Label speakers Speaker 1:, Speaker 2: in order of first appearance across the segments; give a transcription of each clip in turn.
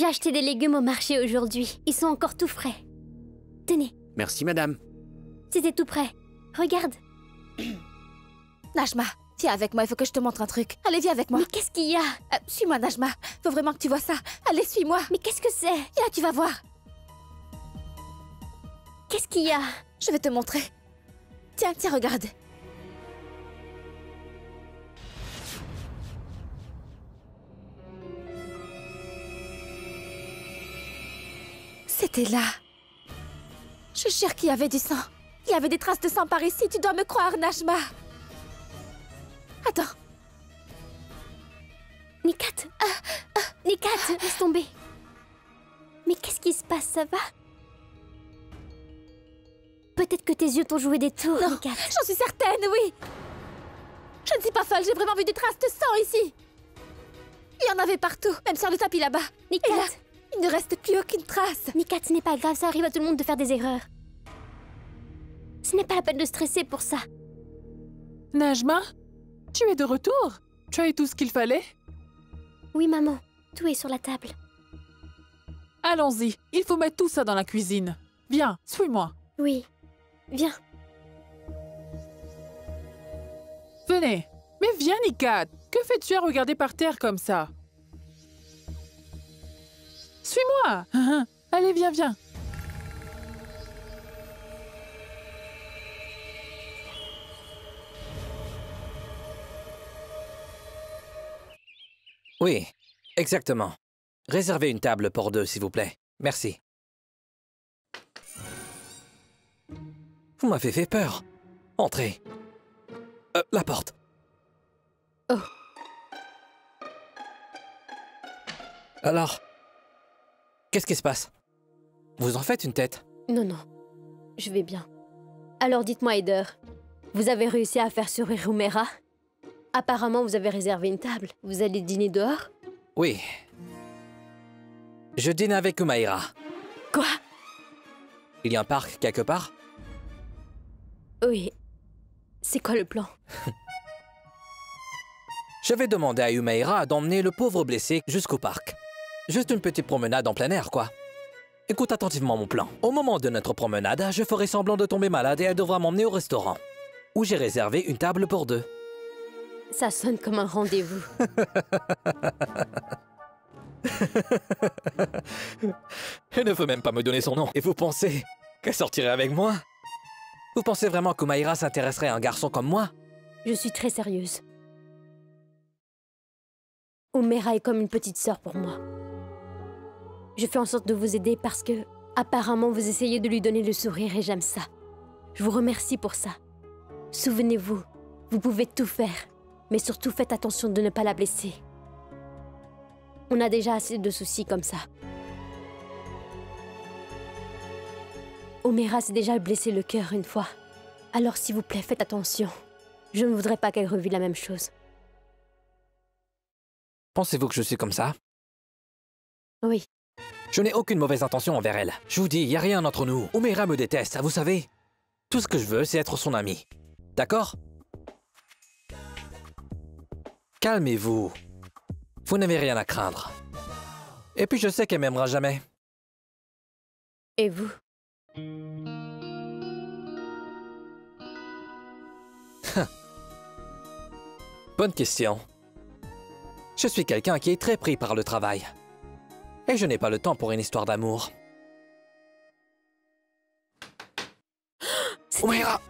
Speaker 1: acheté des légumes au marché aujourd'hui. Ils sont encore tout frais. Tenez.
Speaker 2: Merci, madame.
Speaker 1: C'était tout prêt. Regarde.
Speaker 3: Najma, viens avec moi, il faut que je te montre un truc. Allez, viens avec moi.
Speaker 1: Mais qu'est-ce qu'il y a?
Speaker 3: Suis-moi, Najma. Faut vraiment que tu vois ça. Allez, suis-moi.
Speaker 1: Mais qu'est-ce que c'est?
Speaker 3: Viens, tu vas voir.
Speaker 1: Qu'est-ce qu'il y a?
Speaker 3: Je vais te montrer. Tiens, tiens, regarde. C'était là. Je jure qu'il y avait du sang. Il y avait des traces de sang par ici. Tu dois me croire, Najma. Attends.
Speaker 1: Nikat. Nikat, laisse tomber. Mais qu'est-ce qui se passe? Ça va? Peut-être que tes yeux t'ont joué des tours,
Speaker 3: Non,
Speaker 1: Nikat.
Speaker 3: j'en suis certaine, oui. Je ne suis pas folle, j'ai vraiment vu des traces de sang ici. Il y en avait partout, même sur le tapis là-bas.
Speaker 1: Nikat.
Speaker 3: Et là, il ne reste plus aucune trace.
Speaker 1: Nikat, ce n'est pas grave, ça arrive à tout le monde de faire des erreurs. Ce n'est pas la peine de stresser pour ça.
Speaker 4: Najma, tu es de retour? Tu as eu tout ce qu'il fallait?
Speaker 1: Oui, maman. Tout est sur la table.
Speaker 4: Allons-y, il faut mettre tout ça dans la cuisine. Viens, suis-moi.
Speaker 1: Oui. Viens.
Speaker 4: Venez. Mais viens, Nikat. Que fais-tu à regarder par terre comme ça? Suis-moi. Allez, viens, viens.
Speaker 5: Oui, exactement. Réservez une table pour deux, s'il vous plaît. Merci. Vous m'avez fait peur. Entrez. La porte.
Speaker 1: Oh.
Speaker 5: Alors, qu'est-ce qui se passe? Vous en faites une tête?
Speaker 1: Non, non. Je vais bien. Alors dites-moi, Heider, vous avez réussi à faire sourire Umaira? Apparemment, vous avez réservé une table. Vous allez dîner dehors?
Speaker 5: Oui. Je dîne avec Umaira.
Speaker 1: Quoi?
Speaker 5: Il y a un parc quelque part?
Speaker 1: Oui. C'est quoi le plan?
Speaker 5: Je vais demander à Umaira d'emmener le pauvre blessé jusqu'au parc. Juste une petite promenade en plein air, quoi. Écoute attentivement mon plan. Au moment de notre promenade, je ferai semblant de tomber malade et elle devra m'emmener au restaurant, où j'ai réservé une table pour deux.
Speaker 1: Ça sonne comme un rendez-vous.
Speaker 5: Elle ne veut même pas me donner son nom. Et vous pensez qu'elle sortirait avec moi? Vous pensez vraiment qu'Umaira s'intéresserait à un garçon comme moi?
Speaker 1: Je suis très sérieuse. Umaira est comme une petite sœur pour moi. Je fais en sorte de vous aider parce que, apparemment, vous essayez de lui donner le sourire et j'aime ça. Je vous remercie pour ça. Souvenez-vous, vous pouvez tout faire, mais surtout faites attention de ne pas la blesser. On a déjà assez de soucis comme ça. Umaira s'est déjà blessé le cœur une fois. Alors s'il vous plaît, faites attention. Je ne voudrais pas qu'elle revive la même chose.
Speaker 5: Pensez-vous que je suis comme ça?
Speaker 1: Oui.
Speaker 5: Je n'ai aucune mauvaise intention envers elle. Je vous dis, il n'y a rien entre nous. Umaira me déteste, vous savez. Tout ce que je veux, c'est être son ami. D'accord? Calmez-vous. Vous n'avez rien à craindre. Et puis je sais qu'elle m'aimera jamais.
Speaker 1: Et vous?
Speaker 5: Bonne question. Je suis quelqu'un qui est très pris par le travail. Et je n'ai pas le temps pour une histoire d'amour. Umaira!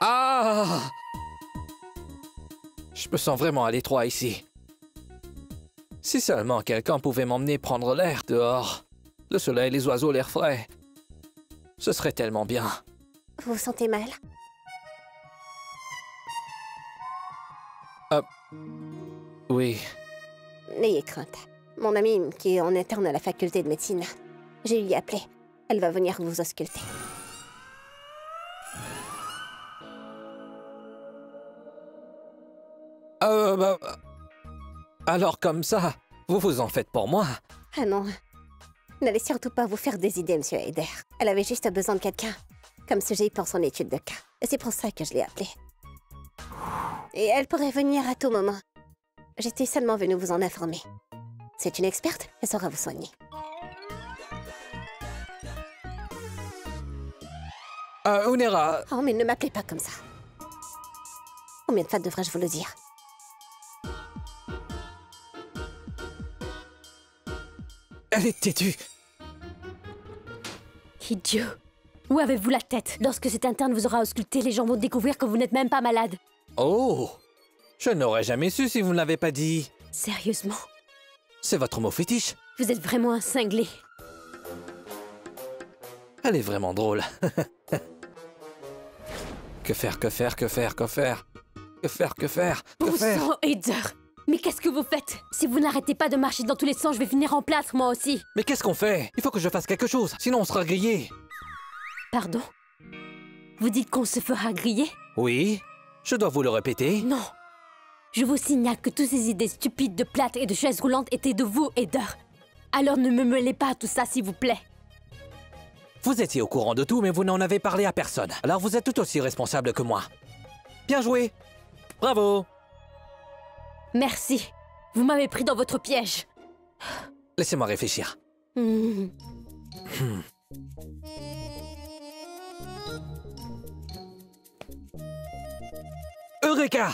Speaker 5: Ah! Je me sens vraiment à l'étroit ici. Si seulement quelqu'un pouvait m'emmener prendre l'air dehors. Le soleil, les oiseaux, l'air frais. Ce serait tellement bien.
Speaker 1: Vous vous sentez mal?
Speaker 5: Oui.
Speaker 6: N'ayez crainte. Mon amie, qui est en interne à la faculté de médecine, je lui ai appelé. Elle va venir vous ausculter.
Speaker 5: Alors comme ça, vous vous en faites pour moi?
Speaker 6: Ah non. N'allez surtout pas vous faire des idées, monsieur Heider. Elle avait juste besoin de quelqu'un, comme sujet pour son étude de cas. Et c'est pour ça que je l'ai appelée. Et elle pourrait venir à tout moment. J'étais seulement venue vous en informer. C'est une experte, elle saura vous soigner.
Speaker 5: Unera,
Speaker 6: Oh, mais ne m'appelez pas comme ça. Combien de fois devrais-je vous le dire?
Speaker 5: elle est têtue.
Speaker 1: Idiot. Où avez-vous la tête? Lorsque cet interne vous aura ausculté, les gens vont découvrir que vous n'êtes même pas malade.
Speaker 5: Oh, je n'aurais jamais su si vous ne l'avez pas dit.
Speaker 1: Sérieusement?
Speaker 5: C'est votre mot fétiche.
Speaker 1: Vous êtes vraiment un cinglé.
Speaker 5: Elle est vraiment drôle. Que faire, que faire, que faire, que faire? Que faire, que faire, que
Speaker 1: Bon
Speaker 5: faire?
Speaker 1: sang, Heather! Mais qu'est-ce que vous faites? Si vous n'arrêtez pas de marcher dans tous les sens, je vais finir en plâtre, moi aussi.
Speaker 5: Mais qu'est-ce qu'on fait? Il faut que je fasse quelque chose, sinon on sera grillé.
Speaker 1: Pardon? Vous dites qu'on se fera griller?
Speaker 5: Oui, je dois vous le répéter.
Speaker 1: Non. Je vous signale que toutes ces idées stupides de plâtre et de chaises roulantes étaient de vous, Heather. Alors ne me mêlez pas à tout ça, s'il vous plaît.
Speaker 5: Vous étiez au courant de tout, mais vous n'en avez parlé à personne. Alors vous êtes tout aussi responsable que moi. Bien joué. Bravo.
Speaker 1: Merci. Vous m'avez pris dans votre piège.
Speaker 5: Laissez-moi réfléchir. Eureka!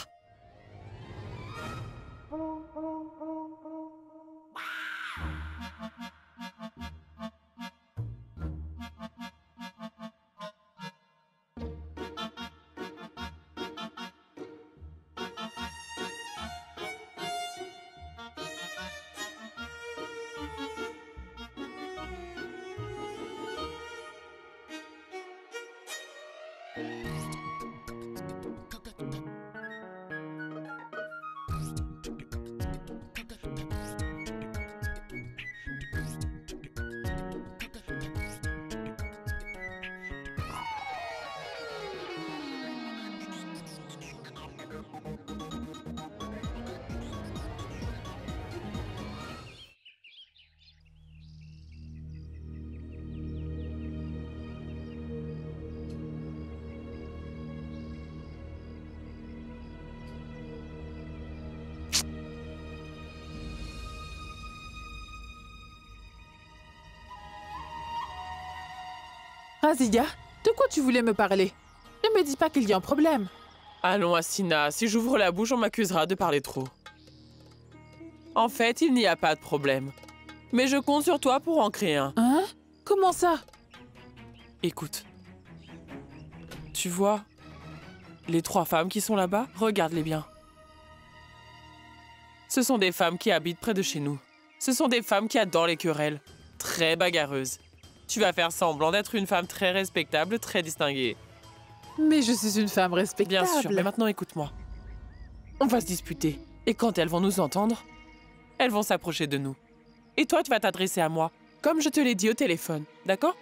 Speaker 4: Razia, de quoi tu voulais me parler? Ne me dis pas qu'il y a un problème.
Speaker 2: Allons, Asina, si j'ouvre la bouche, on m'accusera de parler trop. En fait, il n'y a pas de problème. Mais je compte sur toi pour en créer un.
Speaker 4: Hein? Comment ça?
Speaker 2: Écoute. Tu vois, les 3 femmes qui sont là-bas, regarde-les bien. Ce sont des femmes qui habitent près de chez nous. Ce sont des femmes qui adorent les querelles. Très bagarreuses. Tu vas faire semblant d'être une femme très respectable, très distinguée.
Speaker 4: Mais je suis une femme respectable.
Speaker 2: Bien sûr, mais maintenant écoute-moi. On va se disputer. Et quand elles vont nous entendre, elles vont s'approcher de nous. Et toi, tu vas t'adresser à moi, comme je te l'ai dit au téléphone. D'accord?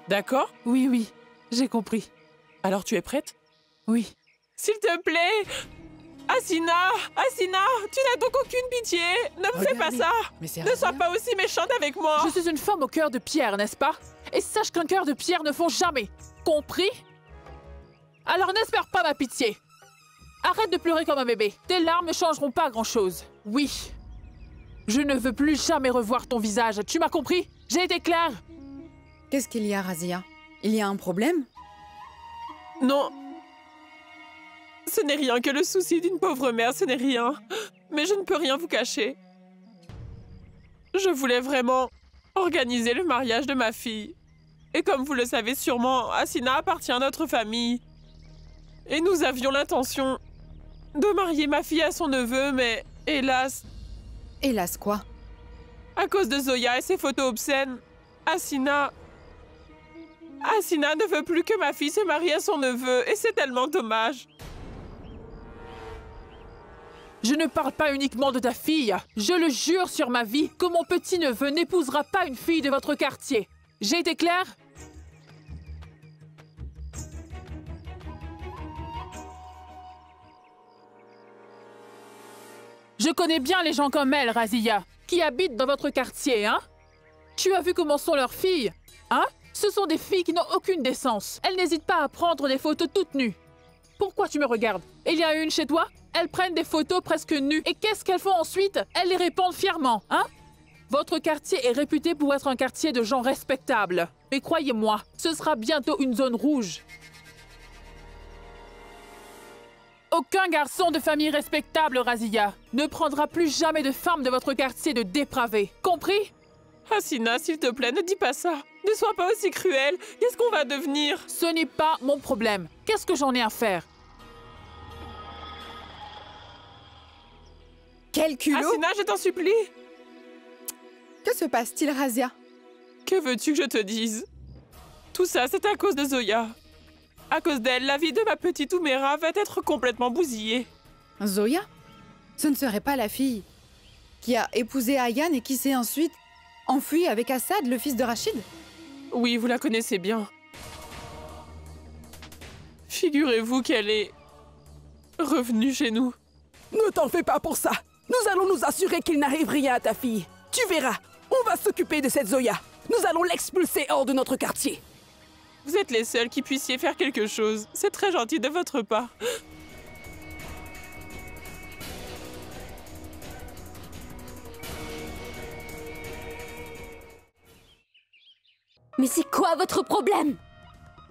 Speaker 2: D'accord?
Speaker 4: Oui, oui, j'ai compris.
Speaker 2: Alors tu es prête?
Speaker 4: Oui.
Speaker 2: S'il te plaît! Asina! Asina! Tu n'as donc aucune pitié! Ne me fais pas ça! Ne sois pas aussi méchante avec moi!
Speaker 4: Je suis une femme au cœur de pierre, n'est-ce pas? Et sache qu'un cœur de pierre ne fond jamais. Compris? Alors n'espère pas ma pitié. Arrête de pleurer comme un bébé. Tes larmes ne changeront pas grand-chose. Oui. Je ne veux plus jamais revoir ton visage. Tu m'as compris? J'ai été claire?
Speaker 7: Qu'est-ce qu'il y a, Razia? Il y a un problème?
Speaker 2: Non. Ce n'est rien que le souci d'une pauvre mère, ce n'est rien. Mais je ne peux rien vous cacher. Je voulais vraiment organiser le mariage de ma fille. Et comme vous le savez sûrement, Asina appartient à notre famille. Et nous avions l'intention de marier ma fille à son neveu, mais hélas...
Speaker 7: Hélas quoi?
Speaker 2: À cause de Zoya et ses photos obscènes, Asina ne veut plus que ma fille se marie à son neveu, et c'est tellement dommage.
Speaker 4: Je ne parle pas uniquement de ta fille. Je le jure sur ma vie que mon petit-neveu n'épousera pas une fille de votre quartier. J'ai été claire? Je connais bien les gens comme elle, Razia, qui habitent dans votre quartier, hein? Tu as vu comment sont leurs filles, hein? Ce sont des filles qui n'ont aucune décence. Elles n'hésitent pas à prendre des photos toutes nues. Pourquoi tu me regardes? Il y a une chez toi? Elles prennent des photos presque nues. Et qu'est-ce qu'elles font ensuite? Elles les répandent fièrement, hein? Votre quartier est réputé pour être un quartier de gens respectables. Et croyez-moi, ce sera bientôt une zone rouge. Aucun garçon de famille respectable, Razia, ne prendra plus jamais de femme de votre quartier de dépravés. Compris?
Speaker 2: Hasina, s'il te plaît, ne dis pas ça. Ne sois pas aussi cruelle. Qu'est-ce qu'on va devenir?
Speaker 4: Ce n'est pas mon problème. Qu'est-ce que j'en ai à faire?
Speaker 7: Quel culot!
Speaker 2: Hasina, je t'en supplie.
Speaker 7: Que se passe-t-il, Razia?
Speaker 2: Que veux-tu que je te dise? Tout ça, c'est à cause de Zoya. À cause d'elle, la vie de ma petite Oumera va être complètement bousillée.
Speaker 7: Zoya? Ce ne serait pas la fille qui a épousé Ayan et qui s'est ensuite enfuie avec Assad, le fils de Rachid?
Speaker 2: Oui, vous la connaissez bien. Figurez-vous qu'elle est revenue chez nous.
Speaker 8: Ne t'en fais pas pour ça. Nous allons nous assurer qu'il n'arrive rien à ta fille. Tu verras, on va s'occuper de cette Zoya. Nous allons l'expulser hors de notre quartier.
Speaker 2: Vous êtes les seuls qui puissiez faire quelque chose. C'est très gentil de votre part.
Speaker 1: Mais c'est quoi votre problème?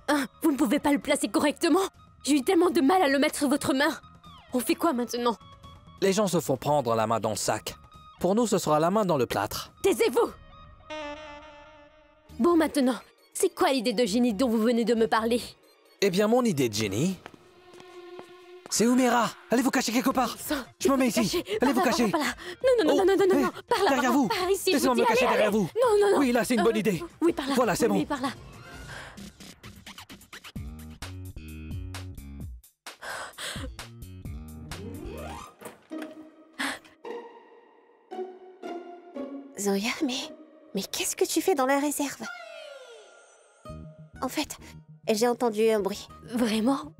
Speaker 1: Hein, vous ne pouvez pas le placer correctement? J'ai eu tellement de mal à le mettre sur votre main. On fait quoi maintenant?
Speaker 5: Les gens se font prendre la main dans le sac. Pour nous, ce sera la main dans le plâtre.
Speaker 1: Taisez-vous! Bon, maintenant, c'est quoi l'idée de génie dont vous venez de me parler?
Speaker 5: Eh bien, mon idée de génie... C'est Oumera. Allez vous cacher quelque part. Je me mets ici. Allez vous cacher.
Speaker 1: Par là. Non, non, non, non, non, non, par là,
Speaker 5: derrière vous.
Speaker 1: par ici.
Speaker 5: Laissez-moi me cacher derrière vous.
Speaker 1: Non, non, non.
Speaker 5: Oui, là, c'est une bonne idée.
Speaker 1: Oui, par là.
Speaker 5: Voilà, c'est bon.
Speaker 1: Oui, par là.
Speaker 6: Zoya, mais qu'est-ce que tu fais dans la réserve? En fait, j'ai entendu un bruit.
Speaker 1: Vraiment?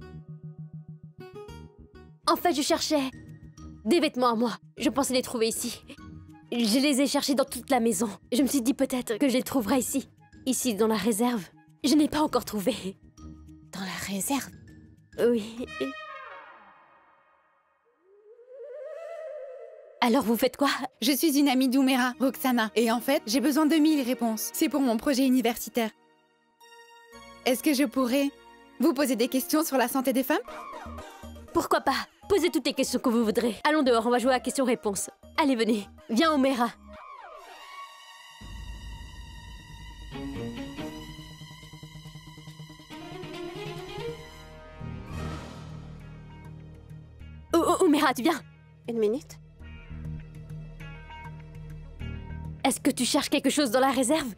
Speaker 1: En fait, je cherchais des vêtements à moi. Je pensais les trouver ici. Je les ai cherchés dans toute la maison. Je me suis dit peut-être que je les trouverais ici. Ici, dans la réserve. Je n'ai pas encore trouvé.
Speaker 6: Dans la réserve?
Speaker 1: Oui. Alors, vous faites quoi?
Speaker 7: Je suis une amie d'Oumera, Roxana, et en fait, j'ai besoin de 1000 réponses. C'est pour mon projet universitaire. Est-ce que je pourrais vous poser des questions sur la santé des femmes?
Speaker 1: Pourquoi pas? Posez toutes les questions que vous voudrez. Allons dehors, on va jouer à questions-réponses. Allez, venez. Viens, Oumera. Oumera, tu viens?
Speaker 6: Une minute.
Speaker 1: Est-ce que tu cherches quelque chose dans la réserve?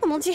Speaker 6: Oh mon Dieu!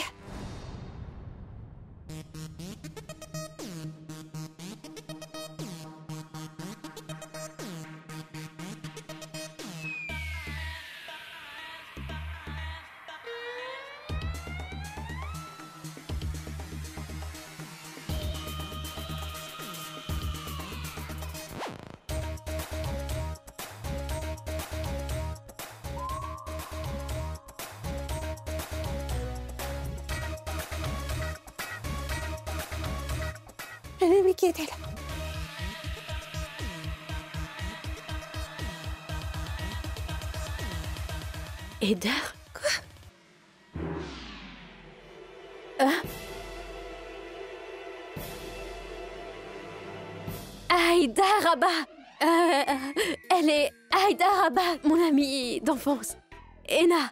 Speaker 6: Mais qui est-elle?
Speaker 1: Heider?
Speaker 6: Quoi?
Speaker 1: Hein? Aïda Rabat! Elle est Aïda Rabat, mon amie d'enfance. Ena.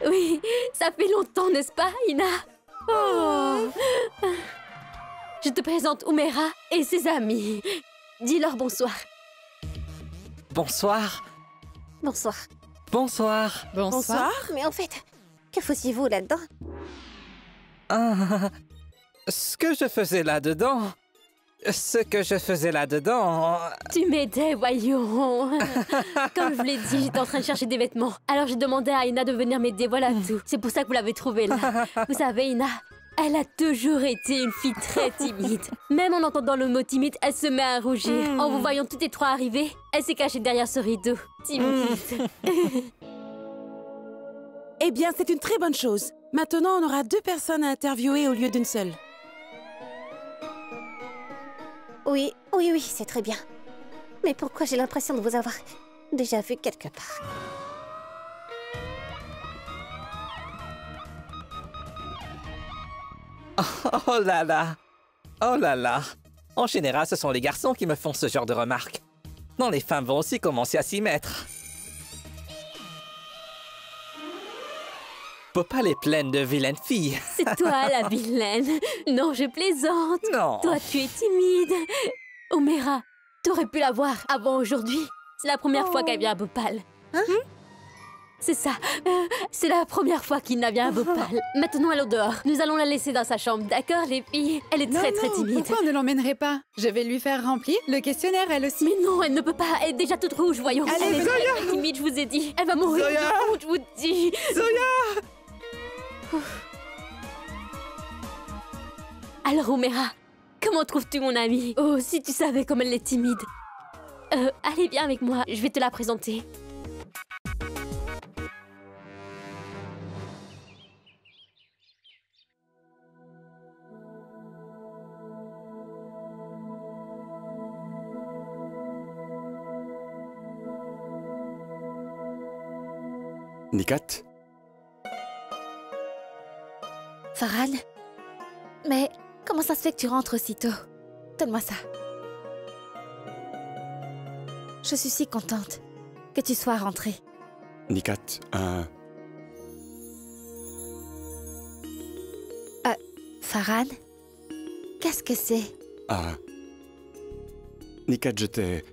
Speaker 1: Oui, ça fait longtemps, n'est-ce pas, Ina? Oh! Je te présente Oumera et ses amis. Dis-leur bonsoir.
Speaker 5: Bonsoir.
Speaker 6: Bonsoir.
Speaker 5: Bonsoir.
Speaker 7: Bonsoir.
Speaker 6: Mais en fait, que faisiez-vous là-dedans?
Speaker 5: Ah, ce que je faisais là-dedans... Ce que je faisais là-dedans...
Speaker 1: Tu m'aidais, voyons. Comme je vous l'ai dit, j'étais en train de chercher des vêtements. Alors j'ai demandé à Ina de venir m'aider, voilà tout. C'est pour ça que vous l'avez trouvé là. Vous savez, Ina, Elle a toujours été une fille très timide. Même en entendant le mot timide, elle se met à rougir. En vous voyant toutes les trois arriver, elle s'est cachée derrière ce rideau. Timide.
Speaker 8: Eh bien, c'est une très bonne chose. Maintenant, on aura 2 personnes à interviewer au lieu d'une seule.
Speaker 6: Oui, c'est très bien. Mais pourquoi j'ai l'impression de vous avoir déjà vu quelque part?
Speaker 5: Oh là là! Oh là là! En général, ce sont les garçons qui me font ce genre de remarques. Non, les femmes vont aussi commencer à s'y mettre. Popal est pleine de vilaines filles.
Speaker 1: C'est toi la vilaine. Non, je plaisante.
Speaker 5: Non.
Speaker 1: Toi, tu es timide. Omera, t'aurais pu la voir avant aujourd'hui. C'est la première fois qu'elle vient à Bhopal.
Speaker 6: Hein?
Speaker 1: C'est ça. C'est la première fois qu'Inna vient à Bhopal. Maintenant, elle est au dehors. Nous allons la laisser dans sa chambre, d'accord, les filles? Elle est très timide.
Speaker 7: Pourquoi on ne l'emmènerait pas? Je vais lui faire remplir le questionnaire, elle aussi.
Speaker 1: Mais non, elle ne peut pas. Elle est déjà toute rouge, voyons.
Speaker 7: Allez,
Speaker 1: Elle est très timide, je vous ai dit. Elle va mourir de honte, je vous dis.
Speaker 5: Zoya!
Speaker 1: Alors, Omera, comment trouves-tu mon amie? Oh, si tu savais comme elle est timide. Allez, viens avec moi, je vais te la présenter.
Speaker 9: Nikat?
Speaker 3: Farhan? Mais comment ça se fait que tu rentres aussitôt? Donne-moi ça. Je suis si contente que tu sois rentrée.
Speaker 9: Nikat,
Speaker 3: Farhan? Qu'est-ce que c'est?
Speaker 9: Nikat, je t'ai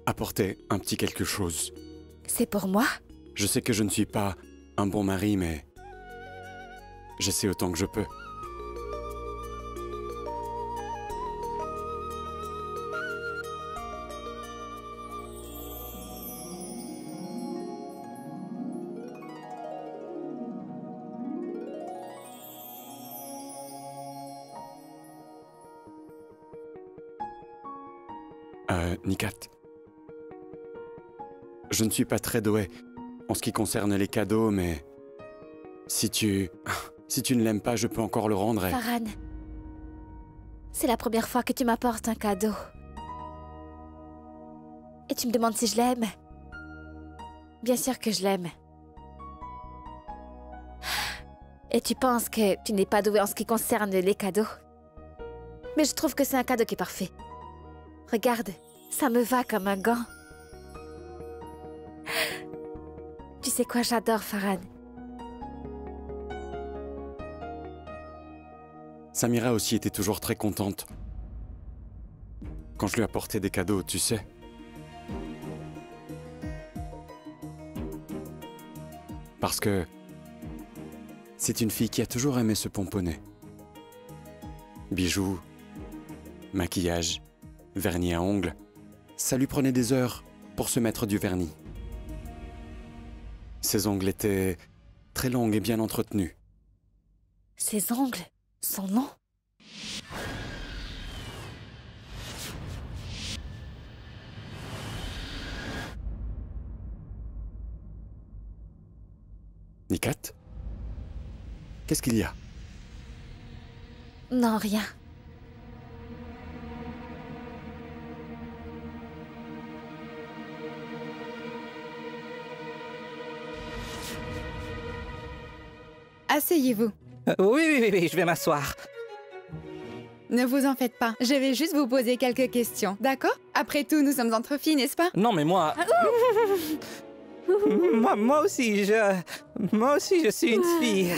Speaker 9: apporté un petit quelque chose.
Speaker 3: C'est pour moi?
Speaker 9: Je sais que je ne suis pas un bon mari, mais j'essaie autant que je peux. Nikat, je ne suis pas très doué en ce qui concerne les cadeaux, mais si tu ne l'aimes pas, je peux encore le rendre.
Speaker 3: Farhan, c'est la première fois que tu m'apportes un cadeau. Et tu me demandes si je l'aime? Bien sûr que je l'aime. Et tu penses que tu n'es pas doué en ce qui concerne les cadeaux? Mais je trouve que c'est un cadeau qui est parfait. Regarde, ça me va comme un gant. Tu sais quoi, j'adore Farhan.
Speaker 9: Samira aussi était toujours très contente quand je lui apportais des cadeaux, tu sais. Parce que c'est une fille qui a toujours aimé se pomponner. Bijoux, maquillage, vernis à ongles, ça lui prenait des heures pour se mettre du vernis. Ses ongles étaient très longs et bien entretenus.
Speaker 3: Ses ongles, son nom.
Speaker 9: Nikat? Qu'est-ce qu'il y a?
Speaker 3: Non, rien.
Speaker 7: Asseyez-vous.
Speaker 5: Oui, je vais m'asseoir.
Speaker 7: Ne vous en faites pas. Je vais juste vous poser quelques questions, d'accord? Après tout, nous sommes entre filles, n'est-ce pas?
Speaker 5: Non, mais moi... moi aussi, je suis une fille.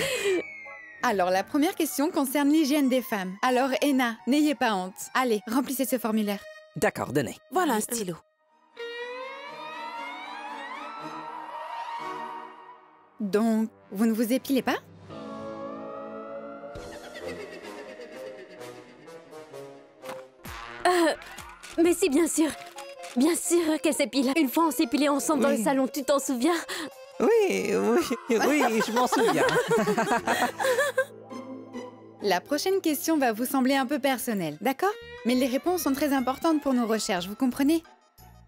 Speaker 7: Alors, la première question concerne l'hygiène des femmes. Alors, Enna, n'ayez pas honte. Allez, remplissez ce formulaire.
Speaker 5: D'accord, donnez.
Speaker 8: Voilà un stylo.
Speaker 7: Donc, vous ne vous épilez pas?
Speaker 1: Mais si, bien sûr. Bien sûr qu'elle s'épile. Une fois, on s'épilait ensemble dans le salon, tu t'en souviens?
Speaker 5: Oui, je m'en souviens.
Speaker 7: La prochaine question va vous sembler un peu personnelle, d'accord? Mais les réponses sont très importantes pour nos recherches, vous comprenez?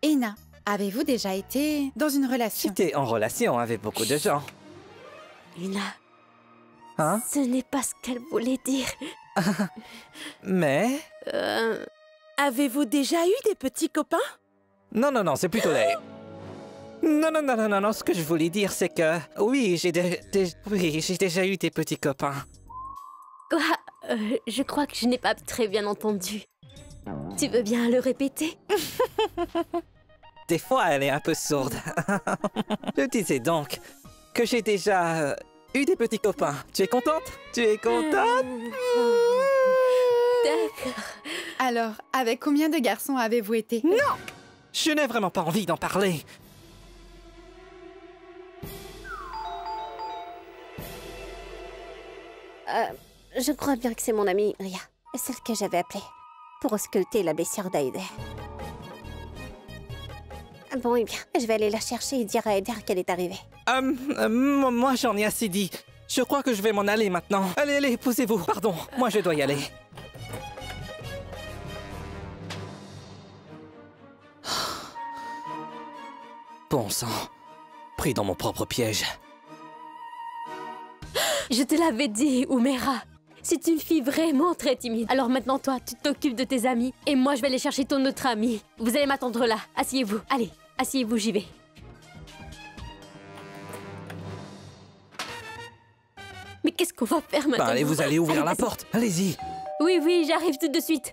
Speaker 7: Eina, avez-vous déjà été dans une relation?
Speaker 5: J'étais en relation avec beaucoup de gens.
Speaker 1: Eina,
Speaker 5: Hein?
Speaker 1: ce n'est pas ce qu'elle voulait dire.
Speaker 5: Mais...
Speaker 10: Avez-vous déjà eu des petits copains?
Speaker 5: Non, non, non, c'est plutôt les... Non, ce que je voulais dire, c'est que... Oui, j'ai déjà eu des petits copains.
Speaker 1: Quoi? Je crois que je n'ai pas très bien entendu. Tu veux bien le répéter?
Speaker 5: Des fois, elle est un peu sourde. Je disais donc que j'ai déjà eu des petits copains. Tu es contente? Tu es contente?
Speaker 1: D'accord.
Speaker 7: Alors, avec combien de garçons avez-vous été?
Speaker 5: Non! Je n'ai vraiment pas envie d'en parler.
Speaker 6: Je crois bien que c'est mon amie Ria, celle que j'avais appelée, pour ausculter la blessure d'Aider. Bon, eh bien, je vais aller la chercher et dire à Aider qu'elle est arrivée.
Speaker 5: Moi, j'en ai assez dit. Je crois que je vais m'en aller maintenant. Allez, allez, posez-vous. Pardon, moi je dois y aller. Bon sang, pris dans mon propre piège.
Speaker 1: Je te l'avais dit, Umera. C'est une fille vraiment très timide. Alors maintenant, toi, tu t'occupes de tes amis. Et moi, je vais aller chercher ton autre ami. Vous allez m'attendre là. Asseyez-vous. Allez, asseyez-vous, j'y vais. Mais qu'est-ce qu'on va faire maintenant?
Speaker 5: Allez, vous allez ouvrir la
Speaker 1: vas-y.
Speaker 5: porte. Allez-y.
Speaker 1: Oui, oui, j'arrive tout de suite.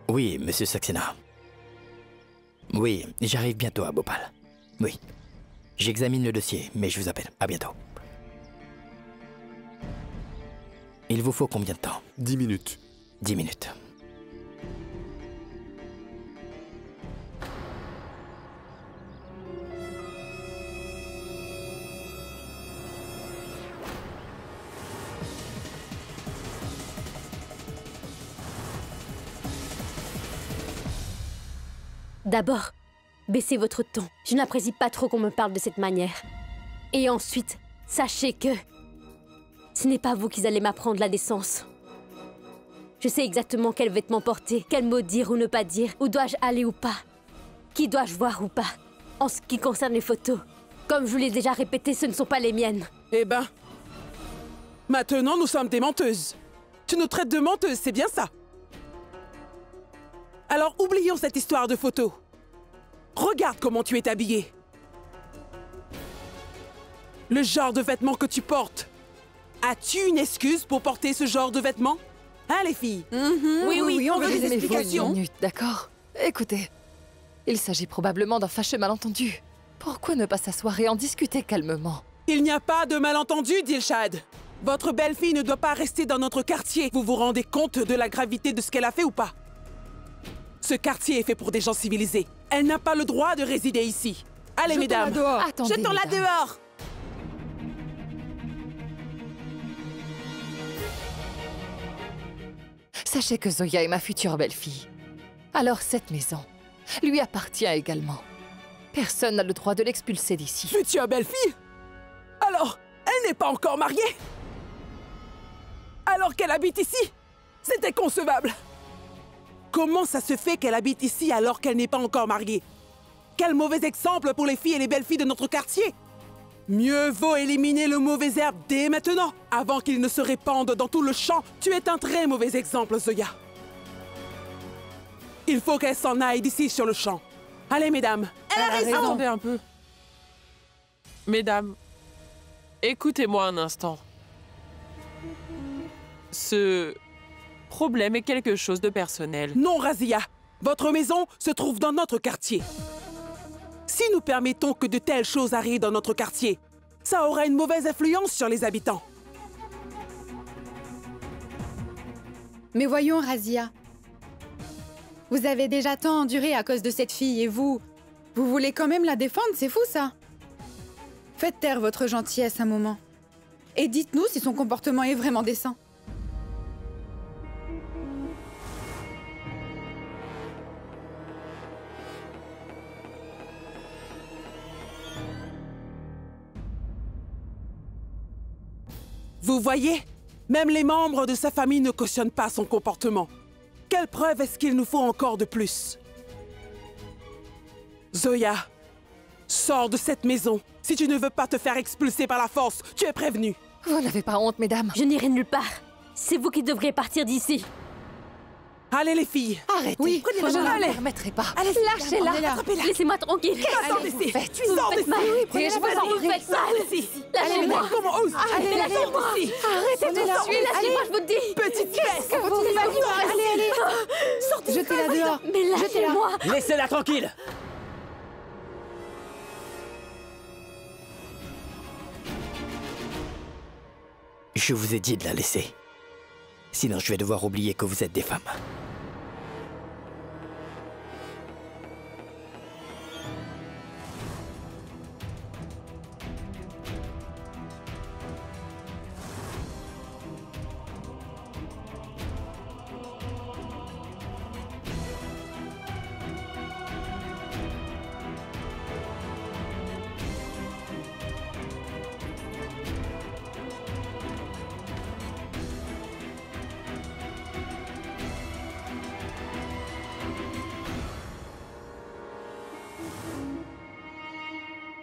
Speaker 11: Oui, monsieur Saxena. Oui, j'arrive bientôt à Bhopal. Oui. J'examine le dossier, mais je vous appelle. À bientôt. Il vous faut combien de temps?
Speaker 9: 10 minutes.
Speaker 11: 10 minutes.
Speaker 1: D'abord, baissez votre ton. Je n'apprécie pas trop qu'on me parle de cette manière. Et ensuite, sachez que ce n'est pas vous qui allez m'apprendre la décence. Je sais exactement quels vêtements porter, quels mots dire ou ne pas dire, où dois-je aller ou pas, qui dois-je voir ou pas. En ce qui concerne les photos, comme je vous l'ai déjà répété, ce ne sont pas les miennes.
Speaker 10: Eh ben... Maintenant, nous sommes des menteuses. Tu nous traites de menteuses, c'est bien ça? Alors, oublions cette histoire de photos. Regarde comment tu es habillée. Le genre de vêtements que tu portes. As-tu une excuse pour porter ce genre de vêtements? Hein, les filles?
Speaker 7: Oui, on veut des explications.
Speaker 12: Une minute, d'accord? Écoutez, il s'agit probablement d'un fâcheux malentendu. Pourquoi ne pas s'asseoir et en discuter calmement?
Speaker 10: Il n'y a pas de malentendu, Dilshad. Votre belle-fille ne doit pas rester dans notre quartier. Vous vous rendez compte de la gravité de ce qu'elle a fait ou pas? Ce quartier est fait pour des gens civilisés. Elle n'a pas le droit de résider ici. Allez, mesdames.
Speaker 12: Attendez,
Speaker 10: Jetons-la
Speaker 12: mesdames.
Speaker 10: dehors.
Speaker 12: Sachez que Zoya est ma future belle-fille. Alors cette maison lui appartient également. Personne n'a le droit de l'expulser d'ici.
Speaker 10: Future belle-fille? Alors, elle n'est pas encore mariée? Alors qu'elle habite ici? C'est inconcevable. Comment ça se fait qu'elle habite ici alors qu'elle n'est pas encore mariée? Quel mauvais exemple pour les filles et les belles filles de notre quartier! Mieux vaut éliminer le mauvais herbe dès maintenant, avant qu'il ne se répande dans tout le champ. Tu es un très mauvais exemple, Zoya. Il faut qu'elle s'en aille d'ici sur le champ. Allez, mesdames.
Speaker 2: Elle a raison. Attendez un peu. Mesdames, écoutez-moi un instant. Ce problème est quelque chose de personnel.
Speaker 10: Non, Razia. Votre maison se trouve dans notre quartier. Si nous permettons que de telles choses arrivent dans notre quartier, ça aura une mauvaise influence sur les habitants.
Speaker 7: Mais voyons, Razia. Vous avez déjà tant enduré à cause de cette fille et vous Vous voulez quand même la défendre, c'est fou ça. Faites taire votre gentillesse un moment. Et dites-nous si son comportement est vraiment décent.
Speaker 10: Vous voyez? Même les membres de sa famille ne cautionnent pas son comportement. Quelle preuve est-ce qu'il nous faut encore de plus? Zoya, sors de cette maison. Si tu ne veux pas te faire expulser par la force, tu es prévenue.
Speaker 12: Vous n'avez pas honte, mesdames?
Speaker 1: Je n'irai nulle part. C'est vous qui devriez partir d'ici.
Speaker 10: Allez les filles.
Speaker 12: Arrêtez.
Speaker 7: Oui,
Speaker 12: je ne le permettrai pas.
Speaker 7: Allez,
Speaker 1: Lâchez-la. Laissez-moi tranquille.
Speaker 10: Sors d'ici.
Speaker 1: Vous me faites mal. Vous me faites mal. Lâchez-moi.
Speaker 10: Comment oses?
Speaker 1: Allez, lâchez-moi. Arrêtez tout de suite. Lâchez-moi, je vous dis.
Speaker 10: Petite pièce.
Speaker 7: Allez. Sortez, jetez-la dehors.
Speaker 1: Mais lâchez-moi.
Speaker 5: Laissez-la tranquille.
Speaker 11: Je vous ai dit de la laisser. Sinon, je vais devoir oublier que vous êtes des femmes.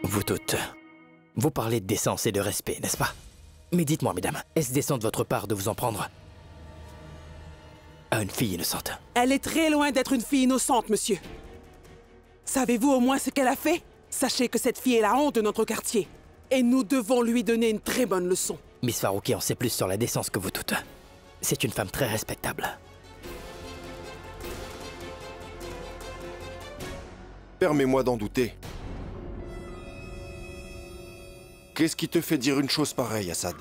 Speaker 11: Vous toutes, vous parlez de décence et de respect, n'est-ce pas? Mais dites-moi, mesdames, est-ce décent de votre part de vous en prendre à une fille innocente?
Speaker 10: Elle est très loin d'être une fille innocente, monsieur. Savez-vous au moins ce qu'elle a fait? Sachez que cette fille est la honte de notre quartier. Et nous devons lui donner une très bonne leçon.
Speaker 11: Miss Farouki en sait plus sur la décence que vous toutes. C'est une femme très respectable.
Speaker 13: Permets-moi d'en douter. Qu'est-ce qui te fait dire une chose pareille, Assad?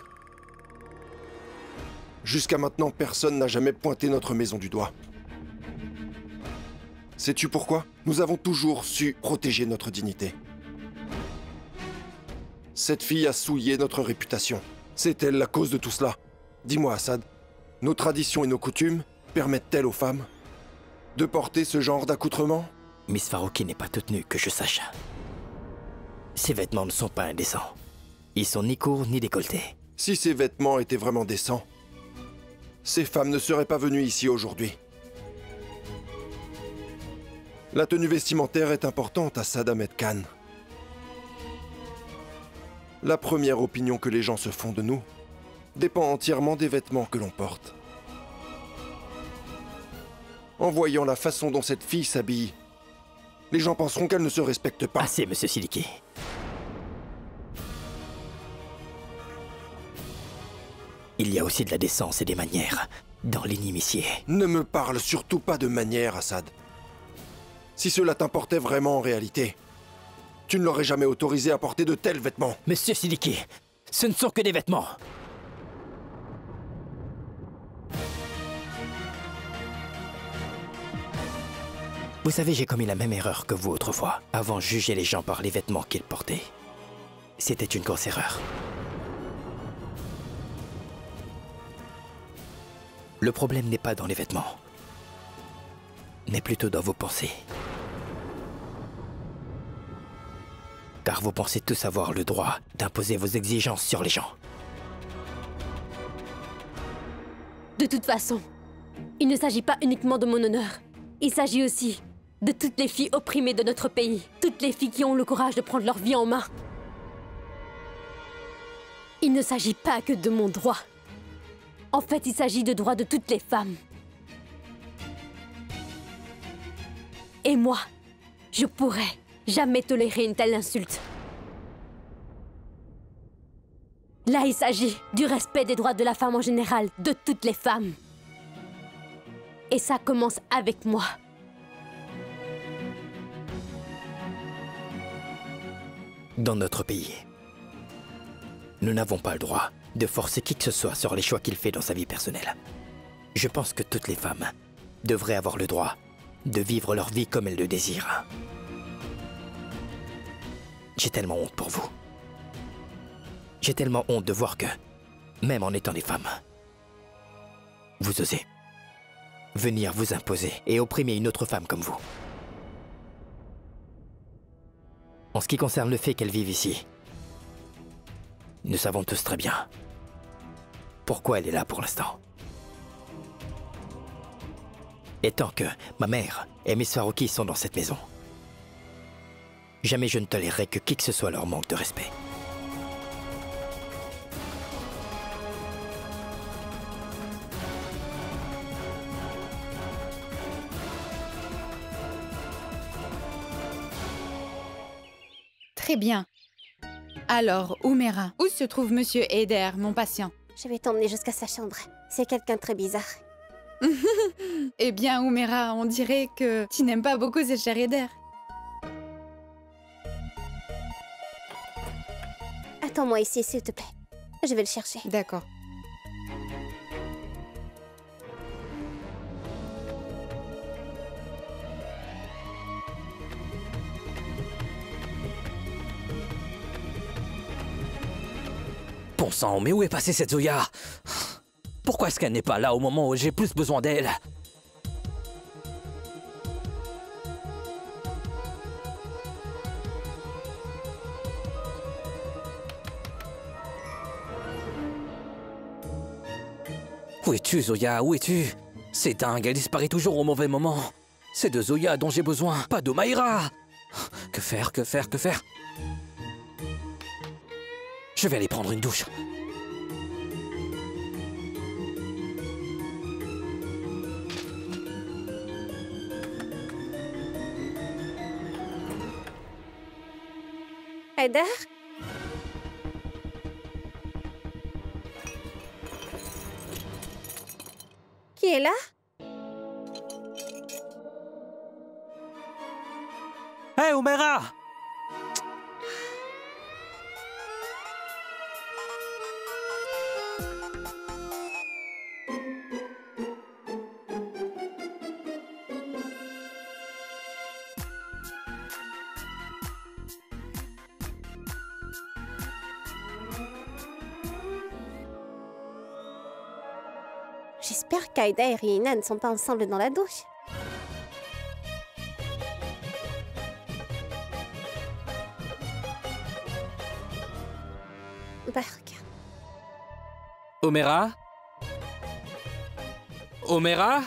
Speaker 13: Jusqu'à maintenant, personne n'a jamais pointé notre maison du doigt. Sais-tu pourquoi? Nous avons toujours su protéger notre dignité. Cette fille a souillé notre réputation. C'est elle la cause de tout cela. Dis-moi, Assad, nos traditions et nos coutumes permettent-elles aux femmes de porter ce genre d'accoutrement?
Speaker 11: Miss Farouki n'est pas toute nue, que je sache. Ses vêtements ne sont pas indécents. Ils sont ni courts ni décolletés.
Speaker 13: Si ces vêtements étaient vraiment décents, ces femmes ne seraient pas venues ici aujourd'hui. La tenue vestimentaire est importante à Assad Ahmed Khan. La première opinion que les gens se font de nous dépend entièrement des vêtements que l'on porte. En voyant la façon dont cette fille s'habille, les gens penseront qu'elle ne se respecte pas.
Speaker 11: Assez, monsieur Siliki. Il y a aussi de la décence et des manières dans l'inimitié.
Speaker 13: Ne me parle surtout pas de manière, Assad. Si cela t'importait vraiment en réalité, tu ne l'aurais jamais autorisé à porter de tels vêtements.
Speaker 11: Monsieur Siliki, ce ne sont que des vêtements. Vous savez, j'ai commis la même erreur que vous autrefois. Avant, juger les gens par les vêtements qu'ils portaient. C'était une grosse erreur. Le problème n'est pas dans les vêtements, mais plutôt dans vos pensées. Car vous pensez tous avoir le droit d'imposer vos exigences sur les gens.
Speaker 1: De toute façon, il ne s'agit pas uniquement de mon honneur. Il s'agit aussi de toutes les filles opprimées de notre pays. Toutes les filles qui ont le courage de prendre leur vie en main. Il ne s'agit pas que de mon droit. En fait, il s'agit de droits de toutes les femmes. Et moi, je pourrais jamais tolérer une telle insulte. Là, il s'agit du respect des droits de la femme en général, de toutes les femmes. Et ça commence avec moi.
Speaker 11: Dans notre pays, nous n'avons pas le droit de forcer qui que ce soit sur les choix qu'il fait dans sa vie personnelle. Je pense que toutes les femmes devraient avoir le droit de vivre leur vie comme elles le désirent. J'ai tellement honte pour vous. J'ai tellement honte de voir que, même en étant des femmes, vous osez venir vous imposer et opprimer une autre femme comme vous. En ce qui concerne le fait qu'elle vive ici, nous savons tous très bien pourquoi elle est là pour l'instant. Et tant que ma mère et Miss Farouki sont dans cette maison, jamais je ne tolérerai que qui que ce soit leur manque de respect.
Speaker 7: Très bien. Alors, Oumera, où se trouve Monsieur Eder, mon patient?
Speaker 6: Je vais t'emmener jusqu'à sa chambre. C'est quelqu'un de très bizarre.
Speaker 7: Eh bien, Oumera, on dirait que tu n'aimes pas beaucoup ce cher Eder.
Speaker 6: Attends-moi ici, s'il te plaît. Je vais le chercher.
Speaker 7: D'accord.
Speaker 5: Bon sang, mais où est passée cette Zoya? Pourquoi est-ce qu'elle n'est pas là au moment où j'ai plus besoin d'elle? Où es-tu, Zoya? Où es-tu? C'est dingue, elle disparaît toujours au mauvais moment. C'est de Zoya dont j'ai besoin, pas d'Omaira. Que faire, que faire, que faire? Je vais aller prendre une douche.
Speaker 6: Eder? Qui est là?
Speaker 5: Hé, Oumera!
Speaker 6: J'espère qu'Aïda et Riina ne sont pas ensemble dans la douche. Bah, regarde.
Speaker 5: Oumera? Oumera?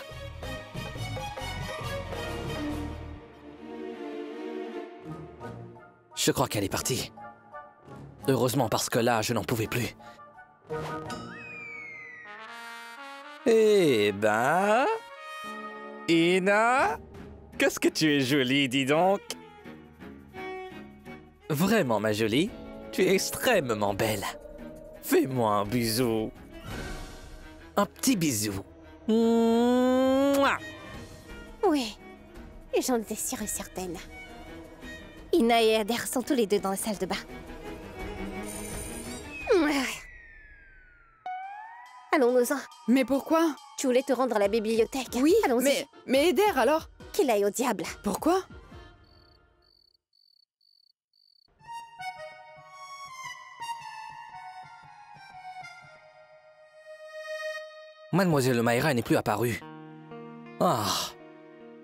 Speaker 5: Je crois qu'elle est partie. Heureusement, parce que là, je n'en pouvais plus. Eh ben... Ina? Qu'est-ce que tu es jolie, dis donc. Vraiment, ma jolie, tu es extrêmement belle. Fais-moi un bisou. Un petit bisou. Mouah.
Speaker 6: Oui, j'en étais sûre et certaine. Ina et Eder sont tous les deux dans la salle de bain. Allons-nous-en.
Speaker 7: Mais pourquoi?
Speaker 6: Tu voulais te rendre à la bibliothèque.
Speaker 7: Oui,
Speaker 6: allons-y.
Speaker 7: mais Eder alors?
Speaker 6: Qu'il aille au diable.
Speaker 7: Pourquoi?
Speaker 5: Mademoiselle Omaira n'est plus apparue. Ah,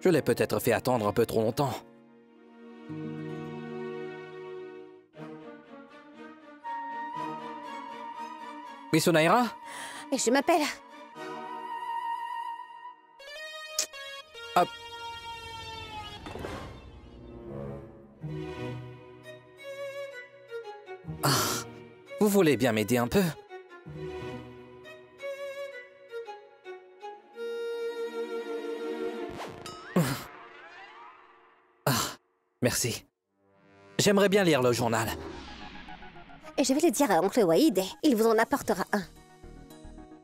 Speaker 5: je l'ai peut-être fait attendre un peu trop longtemps. Miss Omaira?
Speaker 6: Et je m'appelle...
Speaker 5: Hop. Ah, vous voulez bien m'aider un peu? Ah, merci. J'aimerais bien lire le journal.
Speaker 6: Et je vais le dire à oncle Waïd, il vous en apportera un.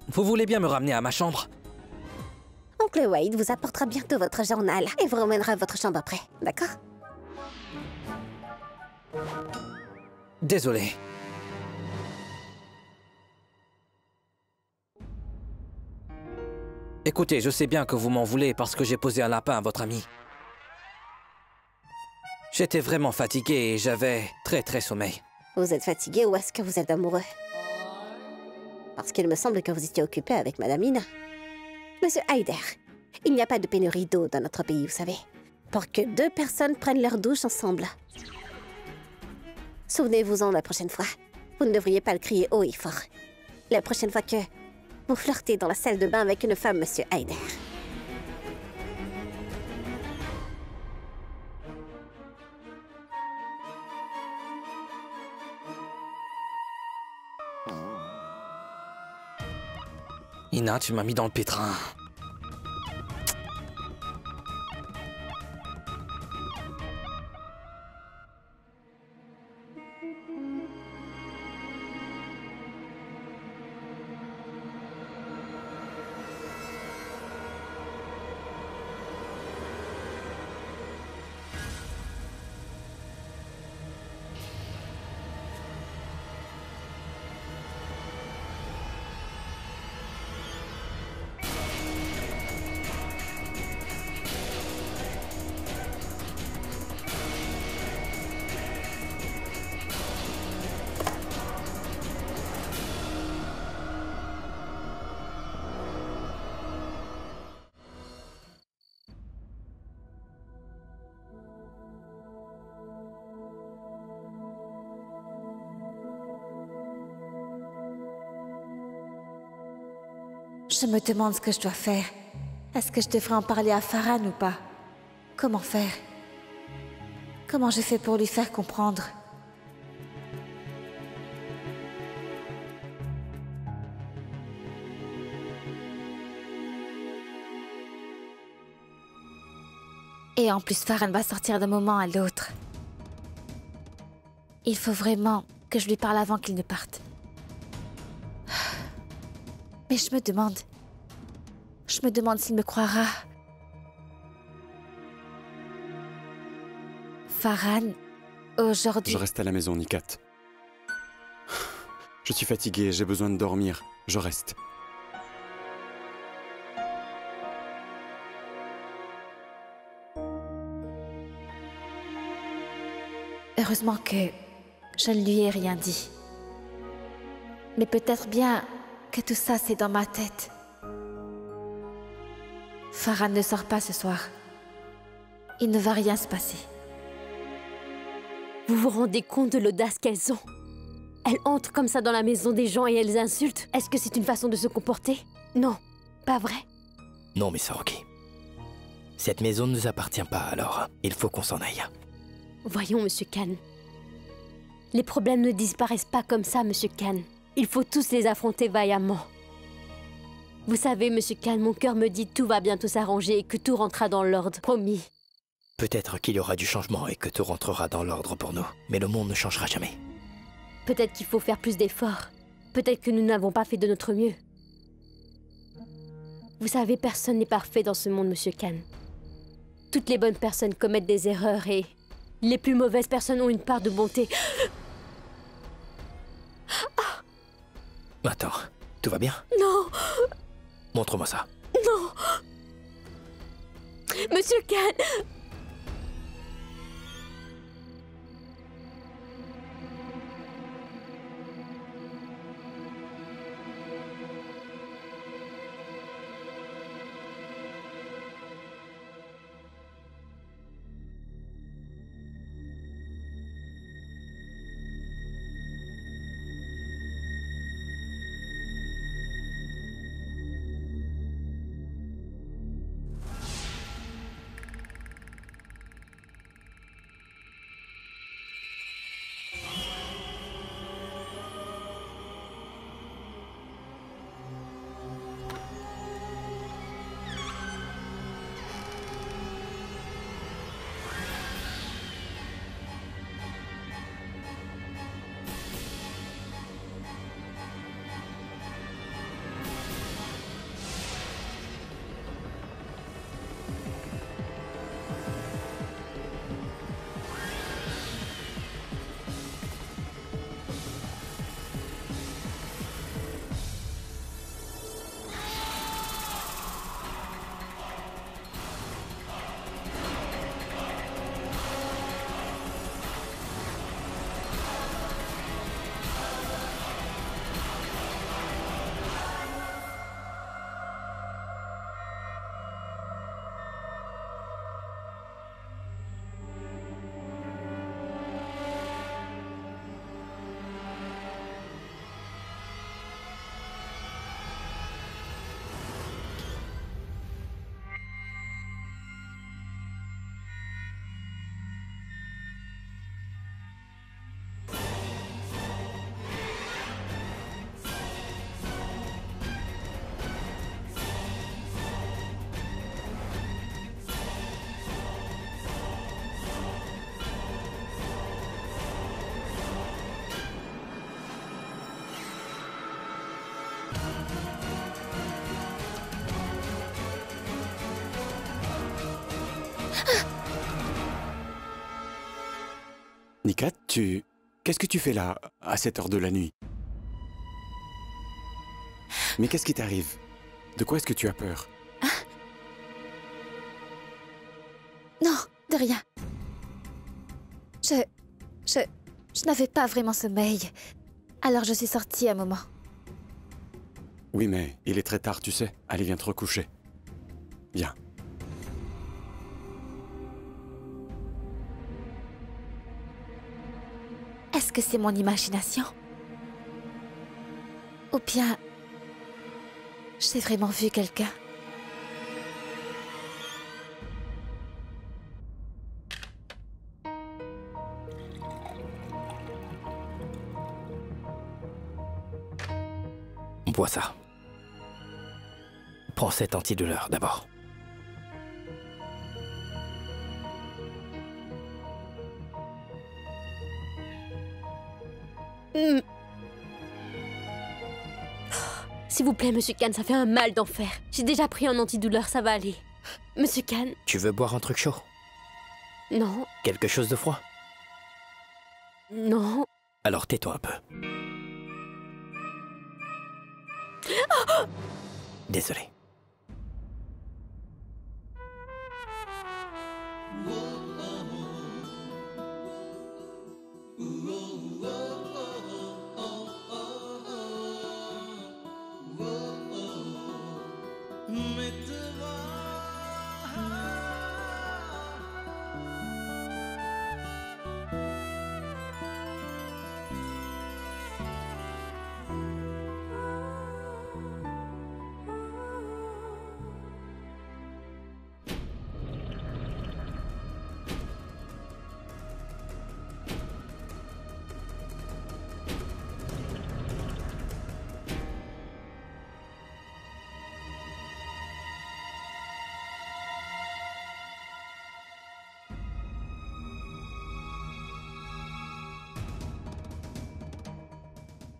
Speaker 5: Vous voulez bien me ramener à ma chambre?
Speaker 6: Oncle Waïd vous apportera bientôt votre journal et vous ramènera à votre chambre après, d'accord?
Speaker 5: Désolé. Écoutez, je sais bien que vous m'en voulez parce que j'ai posé un lapin à votre ami. J'étais vraiment fatigué et j'avais très sommeil.
Speaker 6: Vous êtes fatigué ou est-ce que vous êtes amoureux? Parce qu'il me semble que vous étiez occupé avec Madame Ina. Monsieur Haider, il n'y a pas de pénurie d'eau dans notre pays, vous savez. Pour que 2 personnes prennent leur douche ensemble. Souvenez-vous-en la prochaine fois. Vous ne devriez pas le crier haut et fort. La prochaine fois que vous flirtez dans la salle de bain avec une femme, Monsieur Haider.
Speaker 5: Ina, tu m'as mis dans le pétrin.
Speaker 3: Je me demande ce que je dois faire. Est-ce que je devrais en parler à Farhan ou pas? Comment faire? Comment je fais pour lui faire comprendre? Et en plus, Farhan va sortir d'un moment à l'autre. Il faut vraiment que je lui parle avant qu'il ne parte. Mais je me demande s'il me croira. Farhan, aujourd'hui...
Speaker 9: Je reste à la maison, Nikat. Je suis fatigué, j'ai besoin de dormir. Je reste.
Speaker 3: Heureusement que je ne lui ai rien dit. Mais peut-être bien que tout ça, c'est dans ma tête. Farhan ne sort pas ce soir. Il ne va rien se passer.
Speaker 1: Vous vous rendez compte de l'audace qu'elles ont? Elles entrent comme ça dans la maison des gens et elles insultent. Est-ce que c'est une façon de se comporter? Non, pas vrai.
Speaker 11: Non, mais Saruki. Cette maison ne nous appartient pas, alors il faut qu'on s'en aille.
Speaker 1: Voyons, Monsieur Khan. Les problèmes ne disparaissent pas comme ça, Monsieur Khan. Il faut tous les affronter vaillamment. Vous savez, Monsieur Khan, mon cœur me dit tout va bientôt s'arranger et que tout rentrera dans l'ordre, promis.
Speaker 11: Peut-être qu'il y aura du changement et que tout rentrera dans l'ordre pour nous. Mais le monde ne changera jamais.
Speaker 1: Peut-être qu'il faut faire plus d'efforts. Peut-être que nous n'avons pas fait de notre mieux. Vous savez, personne n'est parfait dans ce monde, Monsieur Khan. Toutes les bonnes personnes commettent des erreurs et les plus mauvaises personnes ont une part de bonté.
Speaker 11: Attends, tout va bien?
Speaker 1: Non!
Speaker 11: Montre-moi ça.
Speaker 1: Non! Monsieur Khan!
Speaker 9: Kat, qu'est-ce que tu fais là, à cette heure de la nuit? Mais qu'est-ce qui t'arrive? De quoi est-ce que tu as peur?
Speaker 3: Non, de rien. Je n'avais pas vraiment sommeil. Alors je suis sortie un moment.
Speaker 9: Oui, mais il est très tard, tu sais. Allez, viens te recoucher. Viens.
Speaker 3: Est-ce que c'est mon imagination? Ou bien... j'ai vraiment vu quelqu'un?
Speaker 11: Bois ça. Prends cet antidouleur d'abord.
Speaker 1: S'il vous plaît, Monsieur Khan, ça fait un mal d'enfer. J'ai déjà pris un antidouleur, ça va aller. Monsieur Khan.
Speaker 11: Tu veux boire un truc chaud?
Speaker 1: Non.
Speaker 11: Quelque chose de froid?
Speaker 1: Non.
Speaker 11: Alors tais-toi un peu. Désolé.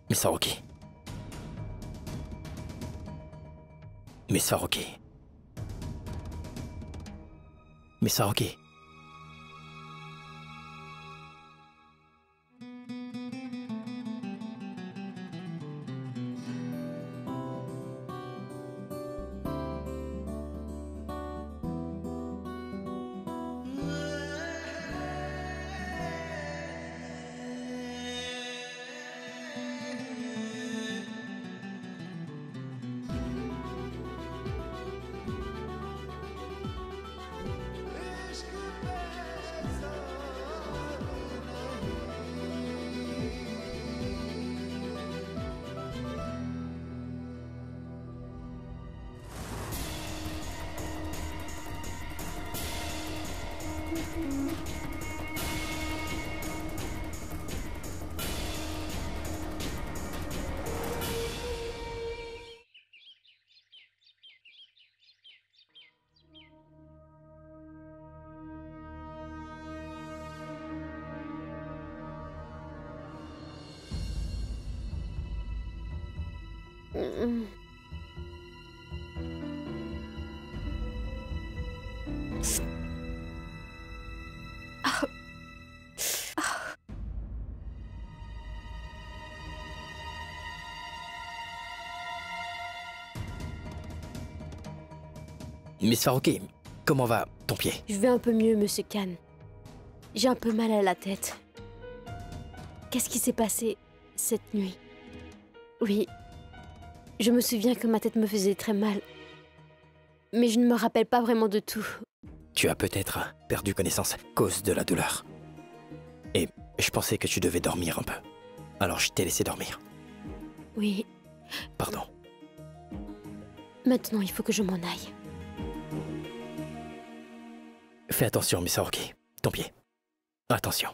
Speaker 11: Miss Haruki. Miss Haruki. Miss Haruki. Miss Haruki, comment va ton pied?
Speaker 1: Je vais un peu mieux, Monsieur Khan. J'ai un peu mal à la tête. Qu'est-ce qui s'est passé cette nuit? Oui, je me souviens que ma tête me faisait très mal. Mais je ne me rappelle pas vraiment de tout.
Speaker 11: Tu as peut-être perdu connaissance à cause de la douleur. Et je pensais que tu devais dormir un peu. Alors je t'ai laissé dormir.
Speaker 1: Oui.
Speaker 11: Pardon.
Speaker 1: Maintenant, il faut que je m'en aille.
Speaker 11: Fais attention, Miss Haruki. Ton pied. Attention.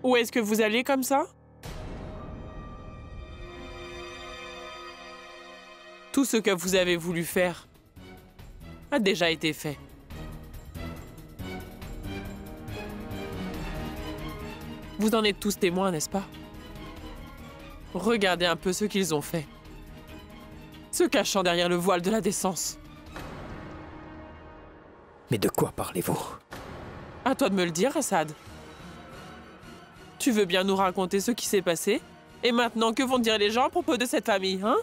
Speaker 2: Où est-ce que vous allez comme ça? Tout ce que vous avez voulu faire a déjà été fait. Vous en êtes tous témoins, n'est-ce pas? Regardez un peu ce qu'ils ont fait. se cachant derrière le voile de la décence.
Speaker 11: Mais de quoi parlez-vous?
Speaker 2: À toi de me le dire, Assad. Tu veux bien nous raconter ce qui s'est passé? Et maintenant, que vont dire les gens à propos de cette famille, hein?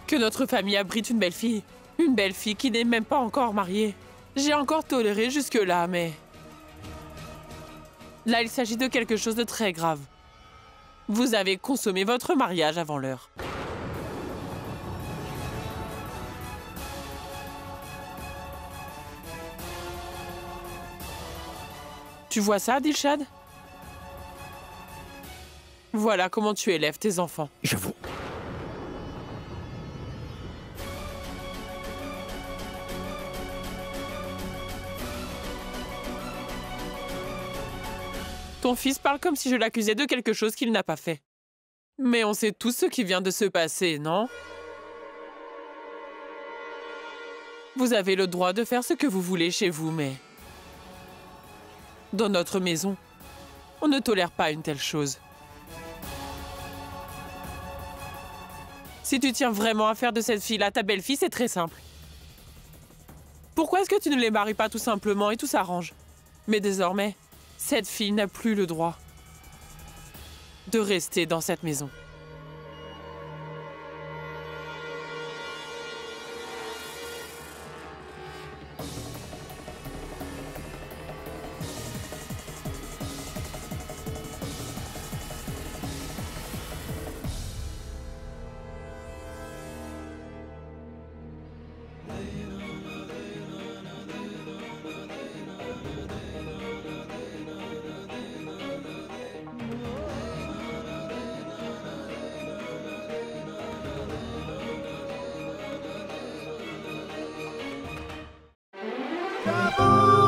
Speaker 2: Que notre famille abrite une belle fille. Une belle fille qui n'est même pas encore mariée. J'ai encore toléré jusque-là, mais... Là, il s'agit de quelque chose de très grave. Vous avez consommé votre mariage avant l'heure. Tu vois ça, Dilshad? Voilà comment tu élèves tes enfants.
Speaker 11: Je vous...
Speaker 2: Ton fils parle comme si je l'accusais de quelque chose qu'il n'a pas fait. Mais on sait tous ce qui vient de se passer, non? Vous avez le droit de faire ce que vous voulez chez vous, mais... Dans notre maison, on ne tolère pas une telle chose. Si tu tiens vraiment à faire de cette fille-là ta belle-fille, c'est très simple. Pourquoi est-ce que tu ne les maries pas tout simplement et tout s'arrange? Mais désormais, cette fille n'a plus le droit de rester dans cette maison.
Speaker 14: Come on!